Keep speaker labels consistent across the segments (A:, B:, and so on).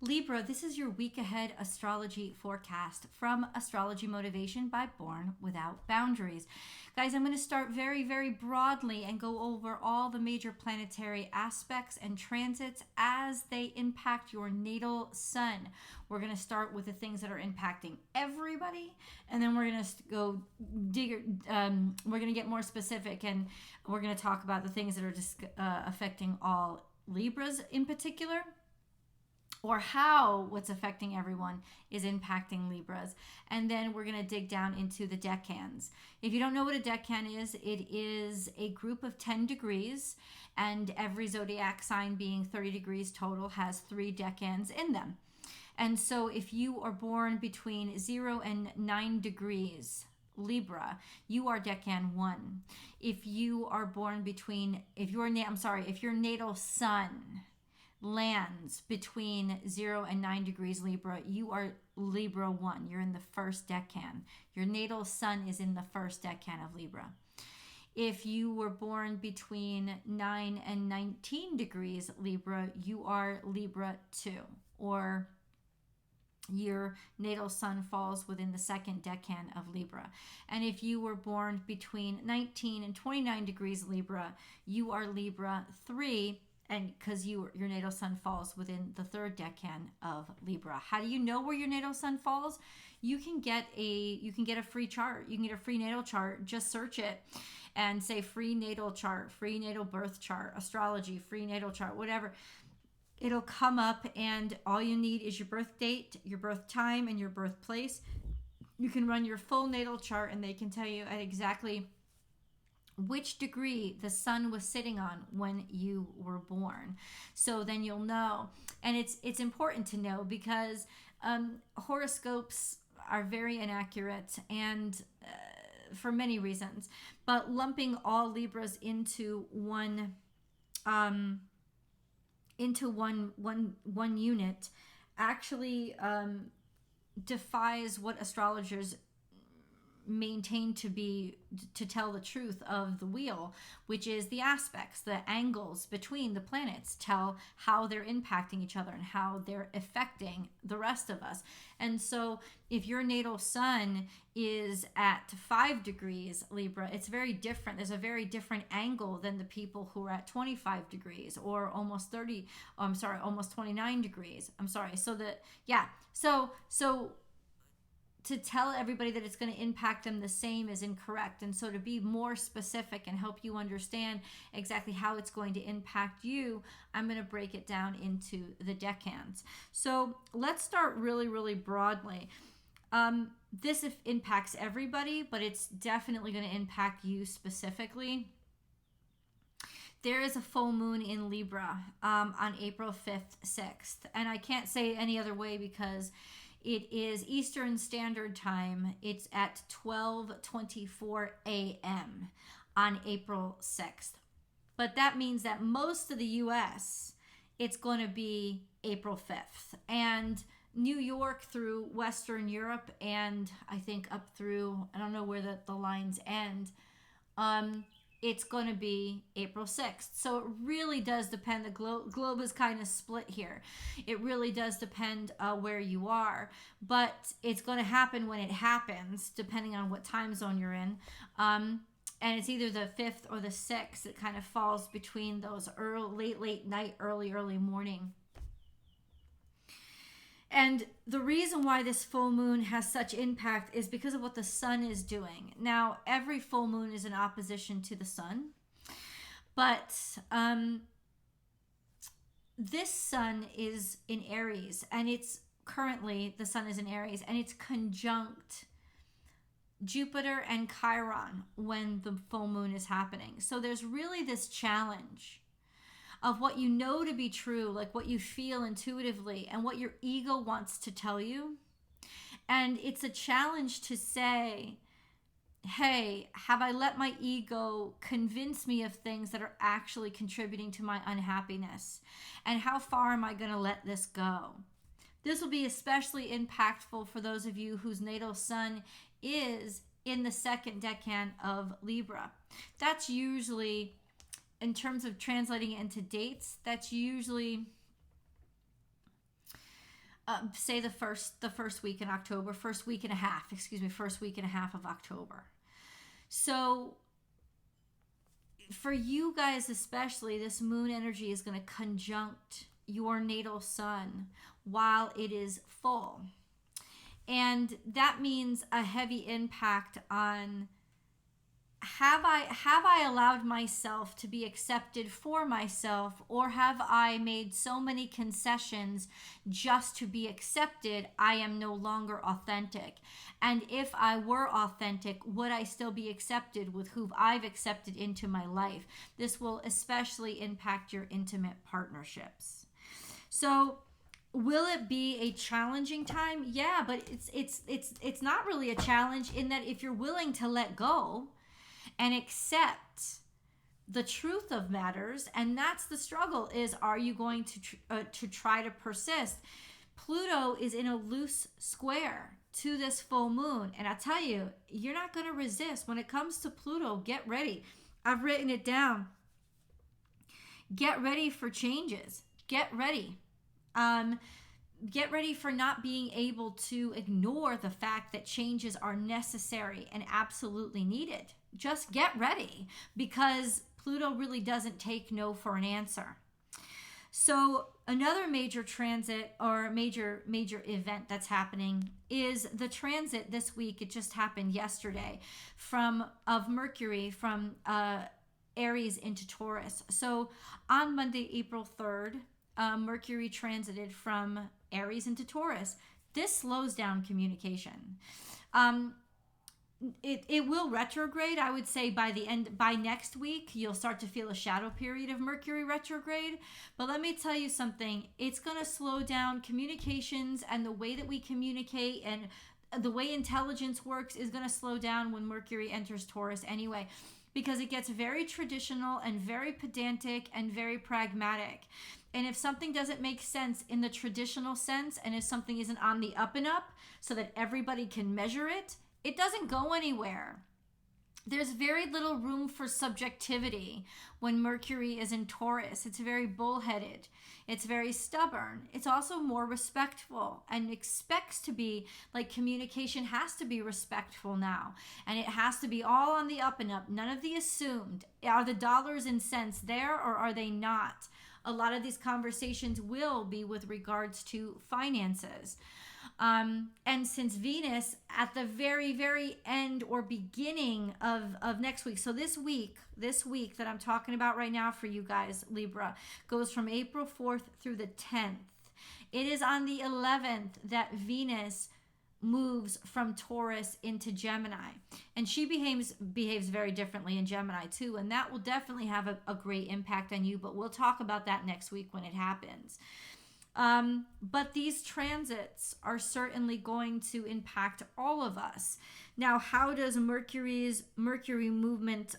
A: Libra, this is your week ahead astrology forecast from Astrology Motivation by Born Without Boundaries. Guys, I'm going to start very, very broadly and go over all the major planetary aspects and transits as they impact your natal sun. We're going to start with the things that are impacting everybody, and then we're going to go we're going to get more specific, and we're going to talk about the things that are just affecting all Libras in particular, or how what's affecting everyone is impacting Libras. And then we're going to dig down into the decans. If you don't know what a decan is, it is a group of 10 degrees, and every zodiac sign, being 30 degrees total, has 3 decans in them. And so if you are born between 0 and 9 degrees Libra, you are decan 1. If you are born between, if your natal sun lands between 0 and 9 degrees Libra, you are Libra 1. You're in the first decan. Your natal sun is in the first decan of Libra. If you were born between 9 and 19 degrees Libra, you are Libra 2, or your natal sun falls within the second decan of Libra. And if you were born between 19 and 29 degrees Libra, you are Libra 3, and because your natal sun falls within the third decan of Libra. How do you know where your natal sun falls? You can get a free chart. You can get a free natal chart. Just search it and say free natal chart, free natal birth chart, astrology, free natal chart, whatever. It'll come up, and all you need is your birth date, your birth time, and your birthplace. You can run your full natal chart, and they can tell you at exactly which degree the sun was sitting on when you were born. So then you'll know. And it's important to know, because horoscopes are very inaccurate, and for many reasons. But lumping all Libras into one unit actually defies what astrologers maintain to tell the truth of the wheel, which is the aspects, the angles between the planets tell how they're impacting each other and how they're affecting the rest of us. And so if your natal sun is at 5 degrees Libra, it's very different. There's a very different angle than the people who are at 25 degrees or almost 29 degrees. So to tell everybody that it's going to impact them the same is incorrect. And so to be more specific and help you understand exactly how it's going to impact you, I'm going to break it down into the decans. So let's start really, really broadly. This impacts everybody, but it's definitely going to impact you specifically. There is a full moon in Libra on April 5th, 6th. And I can't say it any other way, because it is Eastern Standard Time. It's at 12:24 a.m. on April 6th. But that means that most of the U.S., it's going to be April 5th. And New York through Western Europe, and I think up through, I don't know where the lines end, it's going to be April 6th. So it really does depend. The globe is kind of split here. It really does depend where you are. But it's going to happen when it happens, depending on what time zone you're in. And it's either the 5th or the 6th. It kind of falls between those late night, early morning. And the reason why this full moon has such impact is because of what the sun is doing. Now, every full moon is in opposition to the sun, but this sun is in Aries, and the sun is in Aries, and it's conjunct Jupiter and Chiron when the full moon is happening. So there's really this challenge of what you know to be true, like what you feel intuitively, and what your ego wants to tell you. And it's a challenge to say, hey, have I let my ego convince me of things that are actually contributing to my unhappiness? And how far am I going to let this go? This will be especially impactful for those of you whose natal sun is in the second decan of Libra. That's usually, in terms of translating it into dates, that's usually say the first week in October, first week and a half of October. So for you guys especially, this moon energy is going to conjunct your natal sun while it is full. And that means a heavy impact on, have I allowed myself to be accepted for myself, or have I made so many concessions just to be accepted I am no longer authentic? And if I were authentic, would I still be accepted with who I've accepted into my life? This will especially impact your intimate partnerships. So will it be a challenging time? Yeah, but it's not really a challenge, in that if you're willing to let go and accept the truth of matters, and that's the struggle, is are you going to try to persist? Pluto is in a loose square to this full moon, and I tell you, you're not going to resist. When it comes to Pluto, get ready. I've written it down. Get ready for changes. Get ready. Get ready for not being able to ignore the fact that changes are necessary and absolutely needed. Just get ready, because Pluto really doesn't take no for an answer. So another major transit or major event that's happening is the transit this week. It just happened yesterday of Mercury from Aries into Taurus. So on Monday, April 3rd, Mercury transited from Aries into Taurus. This slows down communication. It will retrograde. I would say by next week, you'll start to feel a shadow period of Mercury retrograde. But let me tell you something. It's going to slow down communications, and the way that we communicate and the way intelligence works is going to slow down when Mercury enters Taurus anyway, because it gets very traditional and very pedantic and very pragmatic. And if something doesn't make sense in the traditional sense, and if something isn't on the up and up so that everybody can measure it, it doesn't go anywhere. There's very little room for subjectivity when Mercury is in Taurus. It's very bullheaded. It's very stubborn. It's also more respectful and expects to be, like, communication has to be respectful now. And it has to be all on the up and up. None of the assumed. Are the dollars and cents there, or are they not? A lot of these conversations will be with regards to finances. And since Venus at the very, very end or beginning of next week, so this week that I'm talking about right now for you guys, Libra, goes from April 4th through the 10th. It is on the 11th that Venus moves from Taurus into Gemini. And she behaves very differently in Gemini too. And that will definitely have a great impact on you. But we'll talk about that next week when it happens. But these transits are certainly going to impact all of us. Now, how does Mercury movement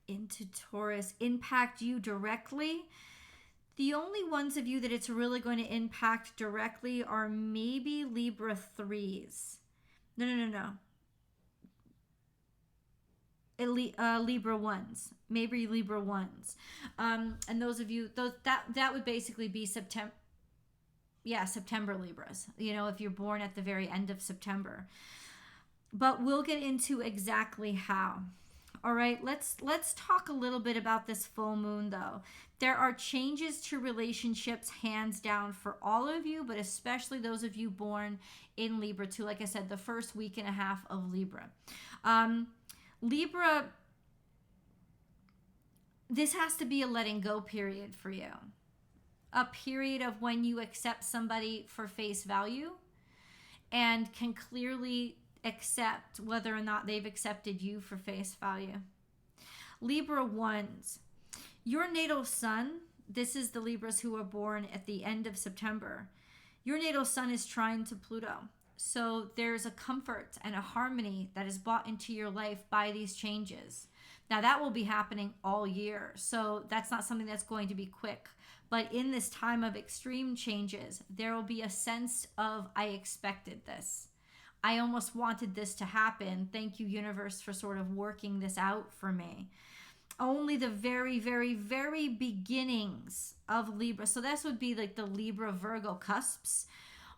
A: into Taurus impact you directly? The only ones of you that it's really going to impact directly are maybe Libra 3s. No. Libra 1s, maybe Libra 1s, and those of you, that would basically be September Libras, if you're born at the very end of September. But we'll get into exactly how. All right, let's talk a little bit about this full moon though. There are changes to relationships hands down for all of you, but especially those of you born in Libra too. Like I said, the first week and a half of Libra. Libra, this has to be a letting go period for you. A period of when you accept somebody for face value and can clearly accept whether or not they've accepted you for face value. Libra 1s, your natal sun, this is the Libras who are born at the end of September. Your natal sun is trine to Pluto. So there's a comfort and a harmony that is brought into your life by these changes. Now that will be happening all year. So that's not something that's going to be quick. But in this time of extreme changes, there will be a sense of, I expected this. I almost wanted this to happen. Thank you, universe, for sort of working this out for me. only the very, very, very beginnings of Libra. So this would be like the Libra Virgo cusps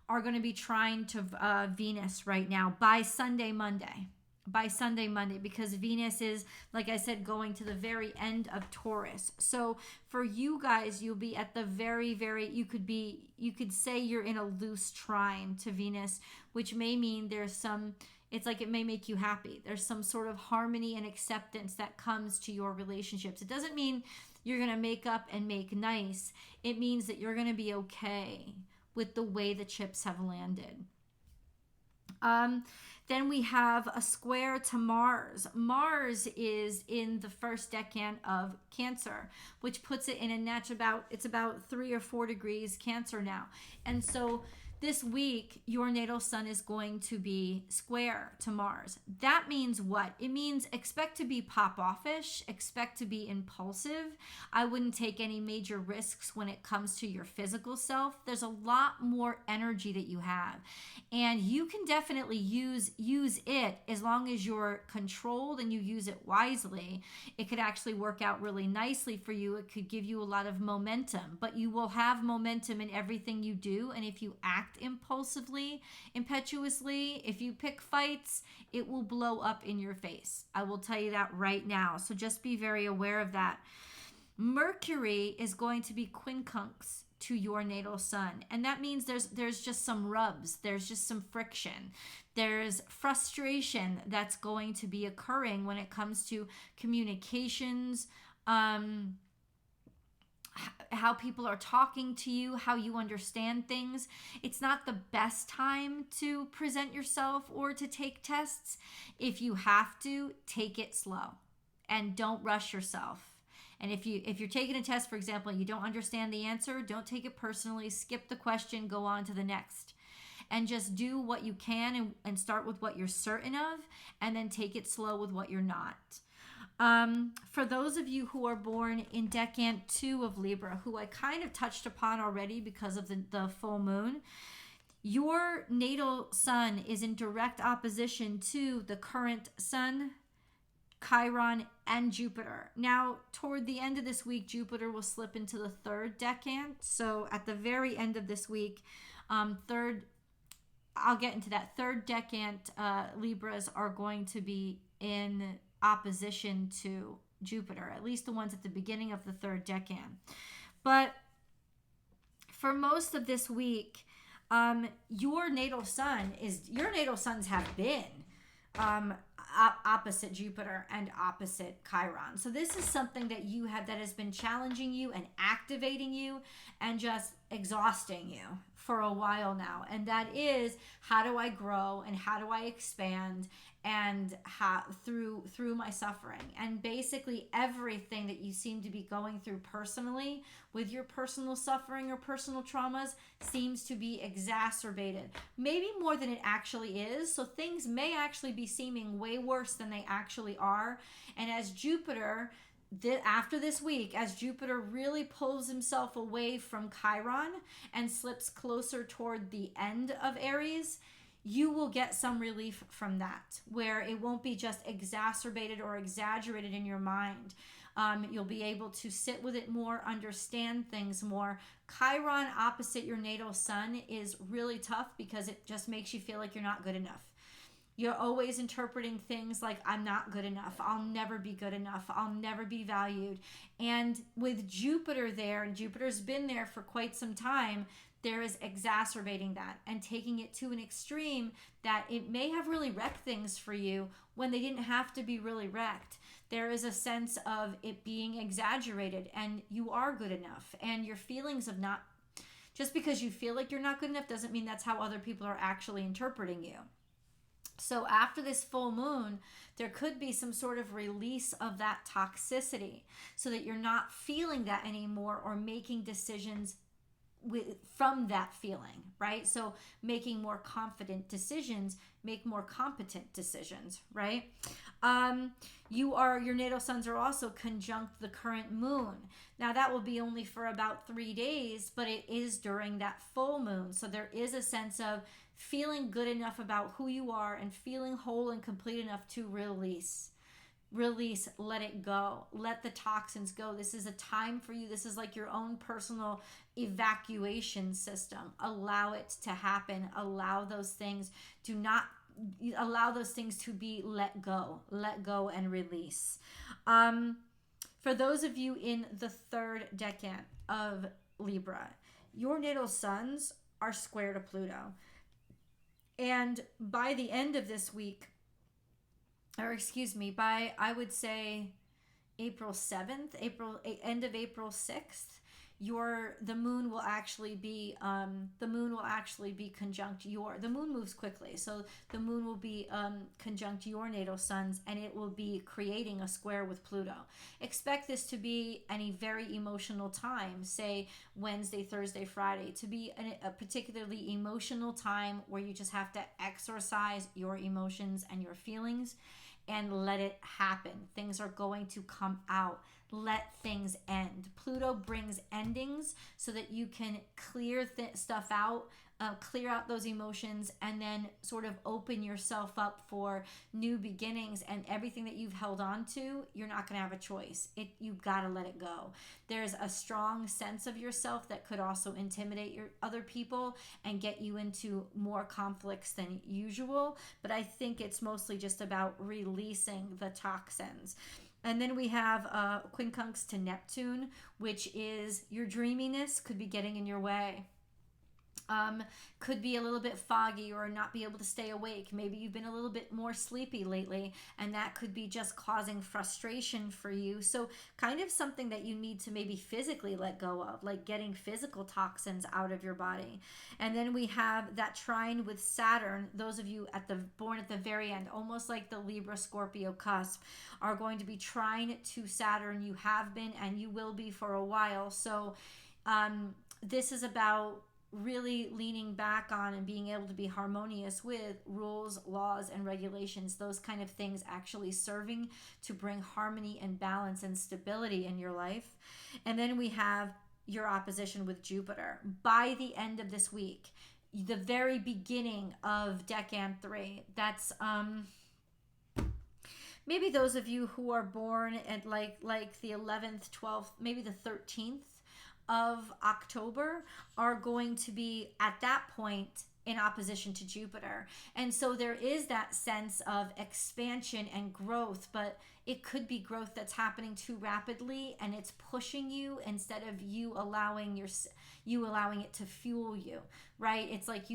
A: are going to be trying to Venus right now by Sunday, Monday. By Sunday, Monday, because Venus is, like I said, going to the very end of Taurus. So for you guys, you'll be at the very, very, you could say you're in a loose trine to Venus, which may mean there's some, it's like it may make you happy. There's some sort of harmony and acceptance that comes to your relationships. It doesn't mean you're going to make up and make nice. It means that you're going to be okay with the way the chips have landed. Then we have a square to Mars. Mars is in the first decan of Cancer, which puts it in a natural it's about 3 or 4 degrees Cancer now. And so this week, your natal sun is going to be square to Mars. That means what? It means expect to be pop-offish, expect to be impulsive. I wouldn't take any major risks when it comes to your physical self. There's a lot more energy that you have. And you can definitely use it as long as you're controlled and you use it wisely. It could actually work out really nicely for you. It could give you a lot of momentum, but you will have momentum in everything you do. And if you act impulsively, impetuously, if you pick fights, it will blow up in your face. I will tell you that right now. So just be very aware of that. Mercury is going to be quincunx to your natal sun. And that means there's just some rubs. There's just some friction. There's frustration that's going to be occurring when it comes to communications, how people are talking to you, how you understand things. It's not the best time to present yourself or to take tests. If you have to, take it slow and don't rush yourself. And if you're taking a test, for example, and you don't understand the answer, don't take it personally. Skip the question, go on to the next. And just do what you can and start with what you're certain of, and then take it slow with what you're not. For those of you who are born in Decant 2 of Libra, who I kind of touched upon already because of the full moon, your natal sun is in direct opposition to the current sun, Chiron, and Jupiter. Now, toward the end of this week, Jupiter will slip into the 3rd decant. So at the very end of this week, I'll get into that 3rd decant, Libras are going to be in opposition to Jupiter, at least the ones at the beginning of the 3rd decan. But for most of this week, your natal suns have been opposite Jupiter and opposite Chiron. So this is something that you have that has been challenging you and activating you and just exhausting you for a while now. And that is, how do I grow and how do I expand and how through my suffering? And basically everything that you seem to be going through personally with your personal suffering or personal traumas seems to be exacerbated, maybe more than it actually is. So things may actually be seeming way worse than they actually are. And as Jupiter, after this week, as Jupiter really pulls himself away from Chiron and slips closer toward the end of Aries, you will get some relief from that, where it won't be just exacerbated or exaggerated in your mind. You'll be able to sit with it more, understand things more. Chiron opposite your natal sun is really tough because it just makes you feel like you're not good enough. You're always interpreting things like, I'm not good enough. I'll never be good enough. I'll never be valued. And with Jupiter there, and Jupiter's been there for quite some time, there is exacerbating that and taking it to an extreme that it may have really wrecked things for you when they didn't have to be really wrecked. There is a sense of it being exaggerated, and you are good enough. And your feelings of not, just because you feel like you're not good enough doesn't mean that's how other people are actually interpreting you. So after this full moon, there could be some sort of release of that toxicity so that you're not feeling that anymore or making decisions from that feeling, right? So making more confident decisions, make more competent decisions, right? Your natal suns are also conjunct the current moon. Now that will be only for about 3 days, but it is during that full moon. So there is a sense of feeling good enough about who you are and feeling whole and complete enough to release. release, let it go, let the toxins go. This is a time for you. This is like your own personal evacuation system. Allow it to happen. Allow those things to be let go and release. For those of you in the third decan of Libra, your natal suns are square to Pluto. And by the end of this week, by, I would say, April 7th, end of April 6th, the moon will actually be conjunct the moon moves quickly, so the moon will be conjunct your natal suns, and it will be creating a square with Pluto. Expect this to be any very emotional time, say Wednesday, Thursday, Friday, to be a particularly emotional time where you just have to exercise your emotions and your feelings and let it happen. Things are going to come out. Let things end. Pluto brings endings so that you can clear stuff out, clear out those emotions, and then sort of open yourself up for new beginnings. And everything that you've held on to, you're not going to have a choice. You've got to let it go. There's a strong sense of yourself that could also intimidate your other people and get you into more conflicts than usual. But I think it's mostly just about releasing the toxins. And then we have quincunx to Neptune, which is your dreaminess could be getting in your way. Could be a little bit foggy or not be able to stay awake. Maybe you've been a little bit more sleepy lately, and that could be just causing frustration for you. So kind of something that you need to maybe physically let go of, like getting physical toxins out of your body. And then we have that trine with Saturn. Those of you born at the very end, almost like the Libra Scorpio cusp, are going to be trine to Saturn. You have been and you will be for a while. So this is about really leaning back on and being able to be harmonious with rules, laws, and regulations, those kind of things actually serving to bring harmony and balance and stability in your life. And then we have your opposition with Jupiter. By the end of this week, the very beginning of Decan 3, that's maybe those of you who are born at like the 11th, 12th, maybe the 13th of October are going to be at that point in opposition to Jupiter. And so there is that sense of expansion and growth, but it could be growth that's happening too rapidly and it's pushing you instead of you allowing it to fuel you, right? It's like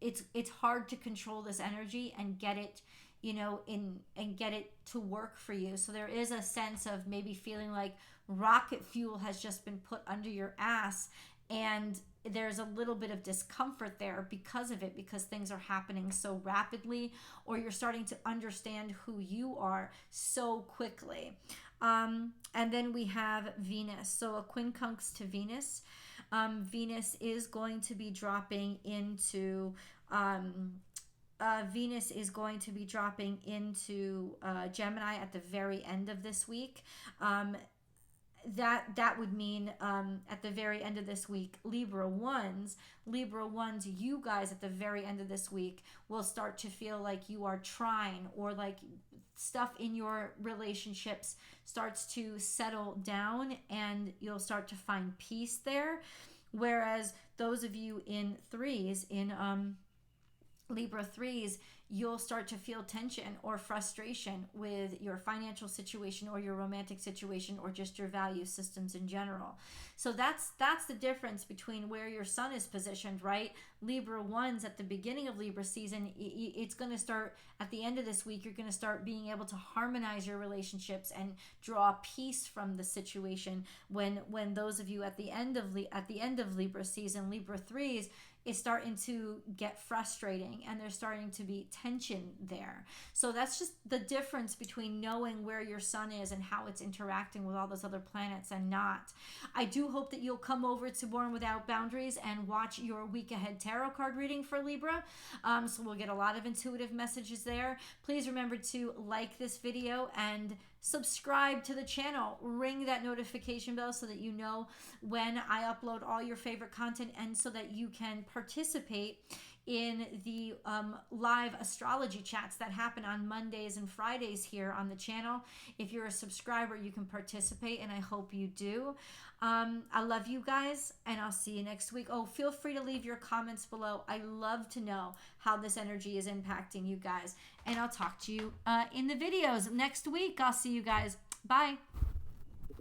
A: it's hard to control this energy and get it and get it to work for you. So there is a sense of maybe feeling like rocket fuel has just been put under your ass, and there's a little bit of discomfort there because of it, because things are happening so rapidly, or you're starting to understand who you are so quickly. And then we have Venus. So a quincunx to Venus. Venus is going to be dropping into Gemini at the very end of this week. That would mean at the very end of this week, Libra ones, you guys at the very end of this week will start to feel like you are trine, or like stuff in your relationships starts to settle down and you'll start to find peace there. Whereas those of you in threes, in Libra threes, you'll start to feel tension or frustration with your financial situation or your romantic situation or just your value systems in general. So that's the difference between where your sun is positioned, right? Libra ones at the beginning of Libra season, it's going to start at the end of this week. You're going to start being able to harmonize your relationships and draw peace from the situation. When those of you at the end of Libra season, Libra threes, is starting to get frustrating and there's starting to be tension there. So that's just the difference between knowing where your sun is and how it's interacting with all those other planets and not. I do hope that you'll come over to Born Without Boundaries and watch your week ahead tarot card reading for Libra. So we'll get a lot of intuitive messages there. Please remember to like this video and subscribe to the channel. Ring that notification bell so that you know when I upload all your favorite content, and so that you can participate in the live astrology chats that happen on Mondays and Fridays here on the channel. If you're a subscriber, you can participate, and I hope you do. I love you guys, and I'll see you next week. Oh, feel free to leave your comments below. I love to know how this energy is impacting you guys, and I'll talk to you in the videos next week. I'll see you guys. Bye.